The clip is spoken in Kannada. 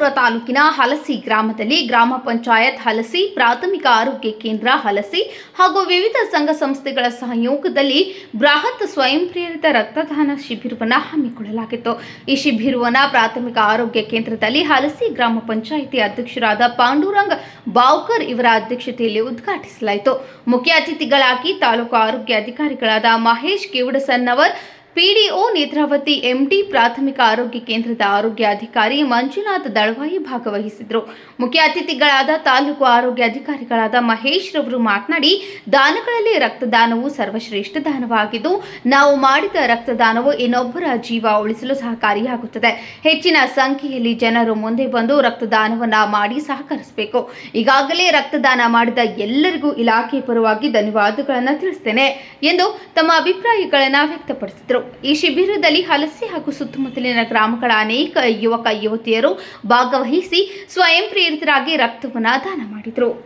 ಚಿಕ್ಕಬಳ್ಳಾಪುರ ತಾಲೂಕಿನ ಹಲಸಿ ಗ್ರಾಮದಲ್ಲಿ ಗ್ರಾಮ ಪಂಚಾಯತ್ ಹಲಸಿ, ಪ್ರಾಥಮಿಕ ಆರೋಗ್ಯ ಕೇಂದ್ರ ಹಲಸಿ ಹಾಗೂ ವಿವಿಧ ಸಂಘ ಸಂಸ್ಥೆಗಳ ಸಹಯೋಗದಲ್ಲಿ ಬೃಹತ್ ಸ್ವಯಂ ಪ್ರೇರಿತ ರಕ್ತದಾನ ಶಿಬಿರವನ್ನು ಹಮ್ಮಿಕೊಳ್ಳಲಾಗಿತ್ತು. ಈ ಶಿಬಿರವನ್ನು ಪ್ರಾಥಮಿಕ ಆರೋಗ್ಯ ಕೇಂದ್ರದಲ್ಲಿ ಹಲಸಿ ಗ್ರಾಮ ಪಂಚಾಯಿತಿ ಅಧ್ಯಕ್ಷರಾದ ಪಾಂಡುರಂಗ್ ಬಾವ್ಕರ್ ಇವರ ಅಧ್ಯಕ್ಷತೆಯಲ್ಲಿ ಉದ್ಘಾಟಿಸಲಾಯಿತು. ಮುಖ್ಯ ಅತಿಥಿಗಳಾಗಿ ತಾಲೂಕು ಆರೋಗ್ಯ ಅಧಿಕಾರಿಗಳಾದ ಮಹೇಶ್ ಕಿವಡಸನ್ನವರ್, ಪಿಡಿಒ ನೇತ್ರಾವತಿ, ಎಂಡಿ, ಪ್ರಾಥಮಿಕ ಆರೋಗ್ಯ ಕೇಂದ್ರದ ಆರೋಗ್ಯ ಅಧಿಕಾರಿ ಮಂಜುನಾಥ್ ದಳವಾಯಿ ಭಾಗವಹಿಸಿದರು. ಮುಖ್ಯ ಅತಿಥಿಗಳಾದ ತಾಲೂಕು ಆರೋಗ್ಯ ಅಧಿಕಾರಿಗಳಾದ ಮಹೇಶ್ ರವರು ಮಾತನಾಡಿ, ದಾನಗಳಲ್ಲಿ ರಕ್ತದಾನವು ಸರ್ವಶ್ರೇಷ್ಠ ದಾನವಾಗಿದ್ದು, ನಾವು ಮಾಡಿದ ರಕ್ತದಾನವು ಇನ್ನೊಬ್ಬರ ಜೀವ ಉಳಿಸಲು ಸಹಕಾರಿಯಾಗುತ್ತದೆ. ಹೆಚ್ಚಿನ ಸಂಖ್ಯೆಯಲ್ಲಿ ಜನರು ಮುಂದೆ ಬಂದು ರಕ್ತದಾನವನ್ನ ಮಾಡಿ ಸಹಕರಿಸಬೇಕು. ಈಗಾಗಲೇ ರಕ್ತದಾನ ಮಾಡಿದ ಎಲ್ಲರಿಗೂ ಇಲಾಖೆ ಪರವಾಗಿ ಧನ್ಯವಾದಗಳನ್ನು ತಿಳಿಸುತ್ತೇನೆ ಎಂದು ತಮ್ಮ ಅಭಿಪ್ರಾಯಗಳನ್ನು ವ್ಯಕ್ತಪಡಿಸಿದರು. ಈ ಶಿಬಿರದಲ್ಲಿ ಹಲಸಿ ಹಾಗೂ ಸುತ್ತಮುತ್ತಲಿನ ಗ್ರಾಮಗಳ ಅನೇಕ ಯುವಕ ಯುವತಿಯರು ಭಾಗವಹಿಸಿ ಸ್ವಯಂ ಪ್ರೇರಿತರಾಗಿ ರಕ್ತವನ್ನು ದಾನ ಮಾಡಿದರು.